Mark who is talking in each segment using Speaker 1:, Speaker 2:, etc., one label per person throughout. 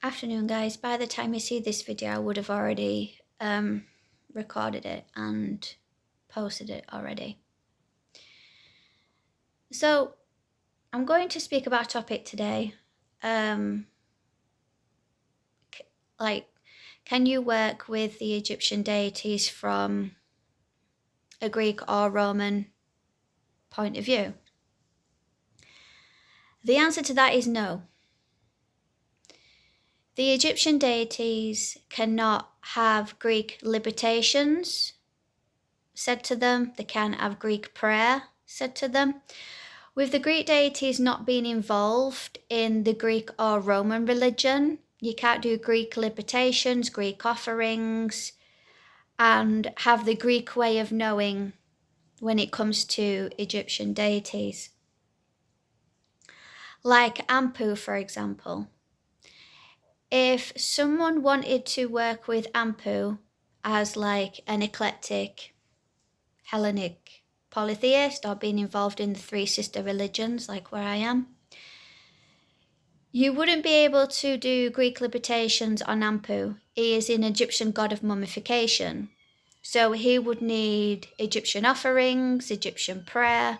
Speaker 1: Afternoon, guys. By the time you see this video, I would have already recorded it and posted it already. So I'm going to speak about a topic today. Can you work with the Egyptian deities from a Greek or Roman point of view? The answer to that is no. The Egyptian deities cannot have Greek libations said to them. They can't have Greek prayer said to them. With the Greek deities not being involved in the Greek or Roman religion, you can't do Greek libations, Greek offerings, and have the Greek way of knowing when it comes to Egyptian deities. Like Ampu, for example. If someone wanted to work with Ampu as like an eclectic Hellenic polytheist or being involved in the three sister religions like where I am, you wouldn't be able to do Greek libations on Ampu. He is an Egyptian god of mummification. So he would need Egyptian offerings, Egyptian prayer,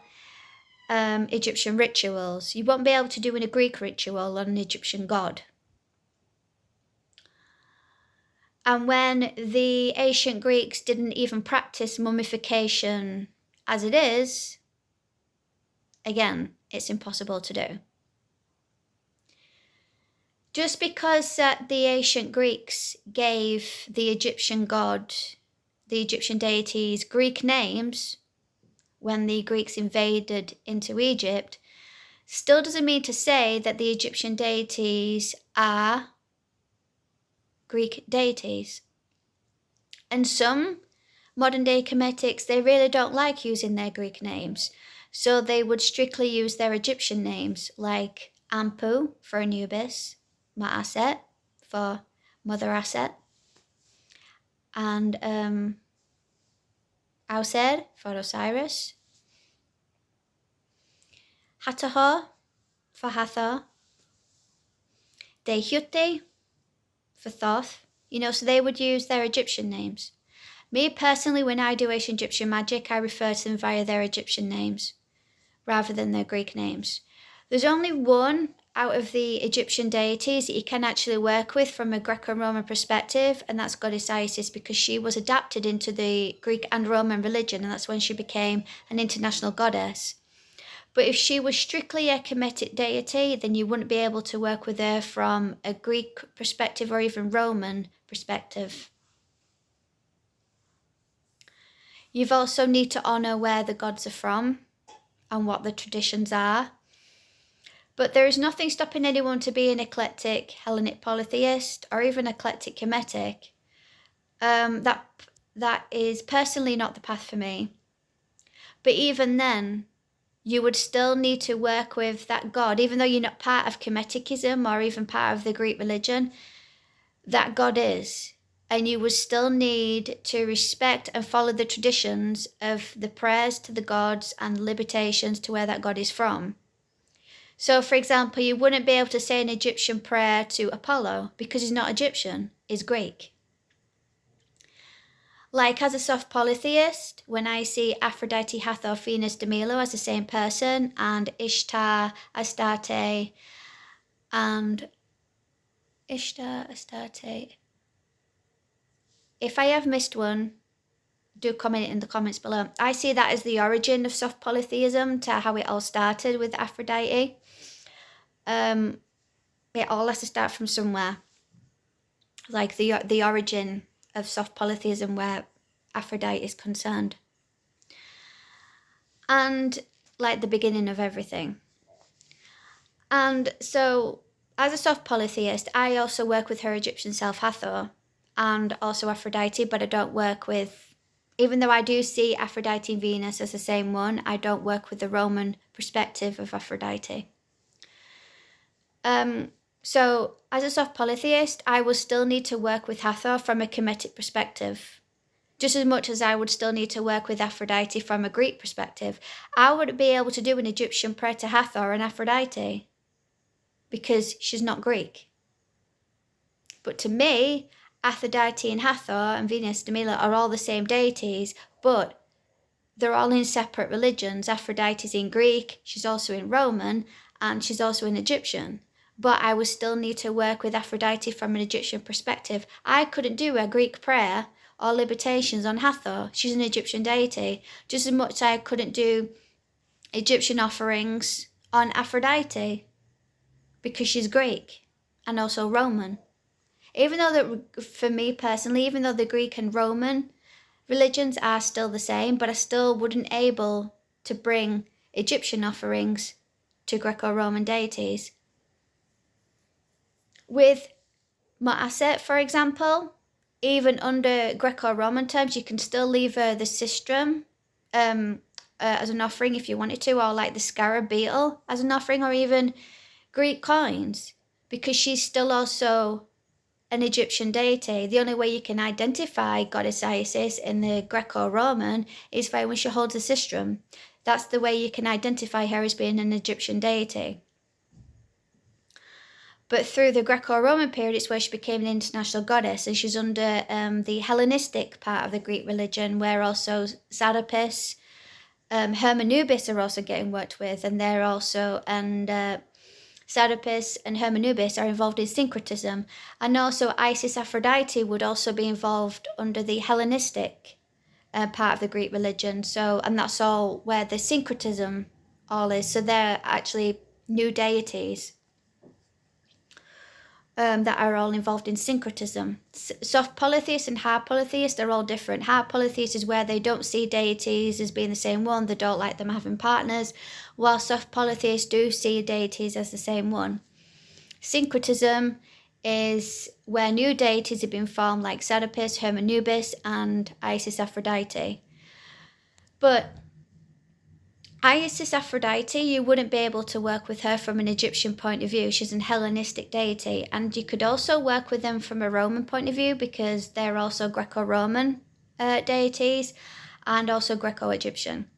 Speaker 1: Egyptian rituals. You won't be able to do a Greek ritual on an Egyptian god. And when the ancient Greeks didn't even practice mummification as it is, again, it's impossible to do. Just because the ancient Greeks gave the Egyptian god, the Egyptian deities, Greek names when the Greeks invaded into Egypt, still doesn't mean to say that the Egyptian deities are Greek deities. And some modern day Kemetics, they really don't like using their Greek names. So they would strictly use their Egyptian names, like Ampu for Anubis, Ma'aset for Mother Aset, and Auser for Osiris, Hathor for Hathor, Deitie for Thoth. So they would use their Egyptian names. Me personally, when I do ancient Egyptian magic, I refer to them via their Egyptian names rather than their Greek names. There's only one out of the Egyptian deities that you can actually work with from a Greco-Roman perspective, and that's goddess Isis, because she was adapted into the Greek and Roman religion, and that's when she became an international goddess. But if she was strictly a Kemetic deity, then you wouldn't be able to work with her from a Greek perspective or even Roman perspective. You've also need to honour where the gods are from and what the traditions are. But there is nothing stopping anyone to be an eclectic Hellenic polytheist or even eclectic Kemetic. That is personally not the path for me. But even then, you would still need to work with that god, even though you're not part of Kemeticism or even part of the Greek religion, that god is. And you would still need to respect and follow the traditions of the prayers to the gods and the libations to where that god is from. So, for example, you wouldn't be able to say an Egyptian prayer to Apollo because he's not Egyptian, he's Greek. Like as a soft polytheist, when I see Aphrodite, Hathor, Venus, Demilo as the same person, and Ishtar, Astarte, if I have missed one, do comment in the comments below. I see that as the origin of soft polytheism, to how it all started with Aphrodite. It all has to start from somewhere. Like the origin of soft polytheism where Aphrodite is concerned. And like the beginning of everything. And so as a soft polytheist, I also work with her Egyptian self Hathor and also Aphrodite, but I don't work with, even though I do see Aphrodite and Venus as the same one, I don't work with the Roman perspective of Aphrodite. So as a soft polytheist, I will still need to work with Hathor from a Kemetic perspective, just as much as I would still need to work with Aphrodite from a Greek perspective. I wouldn't be able to do an Egyptian prayer to Hathor and Aphrodite because she's not Greek. But to me, Aphrodite and Hathor and Venus de Milo are all the same deities, but they're all in separate religions. Aphrodite's in Greek, she's also in Roman, and she's also in Egyptian. But I would still need to work with Aphrodite from an Egyptian perspective. I couldn't do a Greek prayer or libations on Hathor. She's an Egyptian deity. Just as much as I couldn't do Egyptian offerings on Aphrodite because she's Greek and also Roman. Even though that, for me personally, even though the Greek and Roman religions are still the same, but I still wouldn't able to bring Egyptian offerings to Greco-Roman deities. With Ma'aset, for example, even under Greco-Roman terms, you can still leave the sistrum as an offering if you wanted to, or like the scarab beetle as an offering, or even Greek coins, because she's still also an Egyptian deity. The only way you can identify goddess Isis in the Greco-Roman is by when she holds a sistrum. That's the way you can identify her as being an Egyptian deity. But through the Greco-Roman period, it's where she became an international goddess, and she's under the Hellenistic part of the Greek religion, where also Xanthopus, Hermanubis are also getting worked with, and they're also, and Xanthopus and Hermanubis are involved in syncretism, and also Isis Aphrodite would also be involved under the Hellenistic part of the Greek religion. So, and that's all where the syncretism all is. So they're actually new deities that are all involved in syncretism. Soft polytheists and hard polytheists are all different. Hard polytheists is where they don't see deities as being the same one, they don't like them having partners, while soft polytheists do see deities as the same one. Syncretism is where new deities have been formed, like Xanthopus, Hermanubis, and Isis Aphrodite. But Isis Aphrodite, you wouldn't be able to work with her from an Egyptian point of view. She's an Hellenistic deity. And you could also work with them from a Roman point of view, because they're also Greco-Roman deities and also Greco-Egyptian.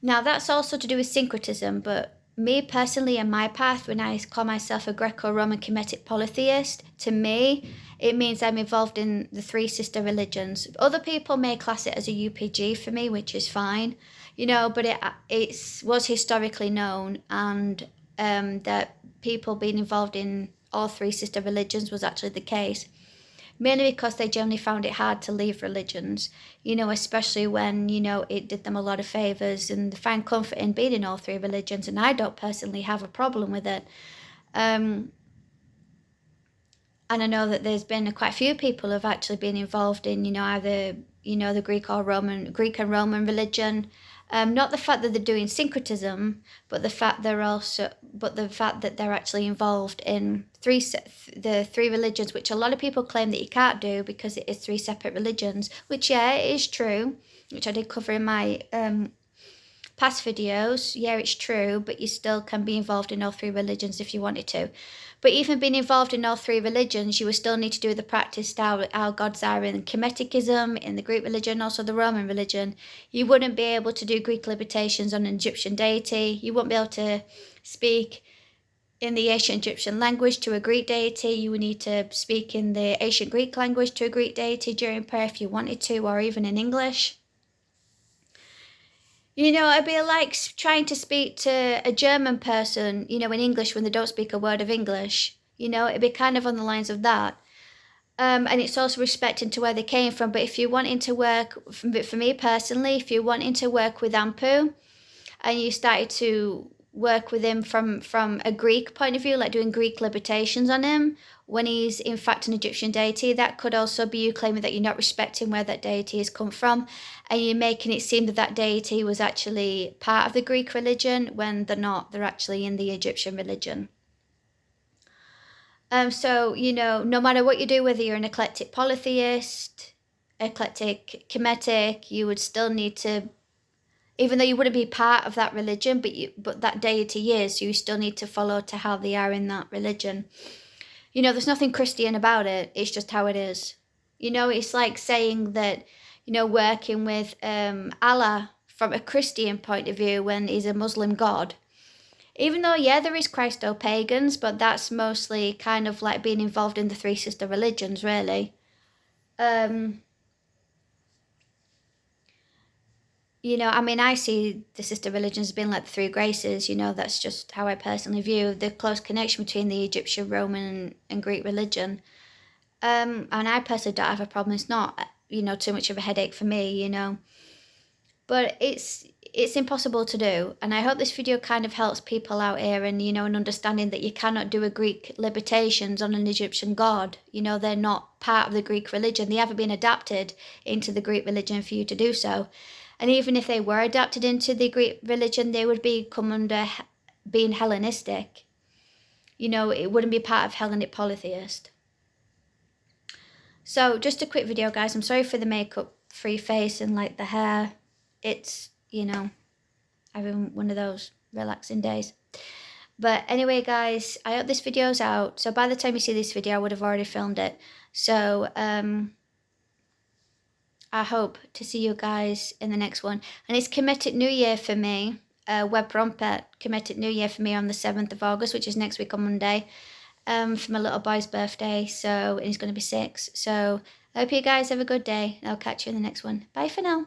Speaker 1: Now, that's also to do with syncretism, but me personally, in my path, when I call myself a Greco-Roman Kemetic polytheist, to me, it means I'm involved in the three sister religions. Other people may class it as a UPG for me, which is fine, you know, but it was historically known, and that people being involved in all three sister religions was actually the case. Mainly because they generally found it hard to leave religions, you know, especially when, you know, it did them a lot of favours, and they find comfort in being in all three religions, and I don't personally have a problem with it. And I know that there's been quite a few people who have actually been involved in, you know, either, you know, the Greek and Roman religion. Not the fact that they're doing syncretism, but the fact that they're actually involved in the three religions, which a lot of people claim that you can't do because it is three separate religions. Which, yeah, it is true, which I did cover in my past videos. Yeah, it's true, but you still can be involved in all three religions if you wanted to. But even being involved in all three religions, you would still need to do the practice how gods are in Kemeticism, in the Greek religion, also the Roman religion. You wouldn't be able to do Greek libations on an Egyptian deity. You wouldn't be able to speak in the ancient Egyptian language to a Greek deity. You would need to speak in the ancient Greek language to a Greek deity during prayer if you wanted to, or even in English. You know, it'd be like trying to speak to a German person, you know, in English when they don't speak a word of English. You know, it'd be kind of on the lines of that. And it's also respecting to where they came from. But if you're wanting to work, for me personally, if you're wanting to work with Ampu and you started to work with him from a Greek point of view, like doing Greek libations on him, when he's in fact an Egyptian deity, that could also be you claiming that you're not respecting where that deity has come from, and you're making it seem that that deity was actually part of the Greek religion when they're not. They're actually in the Egyptian religion. So, you know, no matter what you do, whether you're an eclectic polytheist, eclectic Kemetic, you would still need to, even though you wouldn't be part of that religion, but that deity is, you still need to follow to how they are in that religion. You know, there's nothing Christian about it. It's just how it is. You know, it's like saying that, you know, working with Allah from a Christian point of view when he's a Muslim god. Even though, yeah, there is Christo-pagans, but that's mostly kind of like being involved in the three sister religions, really. You know, I mean, I see the sister religions as being like the three graces, you know, that's just how I personally view the close connection between the Egyptian, Roman, and Greek religion. And I personally don't have a problem. It's not, you know, too much of a headache for me, you know. But it's impossible to do, and I hope this video kind of helps people out here, and you know, an understanding that you cannot do a Greek libations on an Egyptian god. You know, they're not part of the Greek religion. They haven't been adapted into the Greek religion for you to do so. And even if they were adapted into the Greek religion, they would be come under being Hellenistic. You know, it wouldn't be part of Hellenic polytheist. So just a quick video, guys. I'm sorry for the makeup free face and like the hair. It's, you know, having one of those relaxing days. But anyway, guys, I hope this video's out. So by the time you see this video, I would have already filmed it. So I hope to see you guys in the next one. And it's Kemetic New Year for me. Web Rompet Kemetic New Year for me on the 7th of August, which is next week on Monday. For my little boy's birthday. So he's going to be 6. So I hope you guys have a good day. I'll catch you in the next one. Bye for now.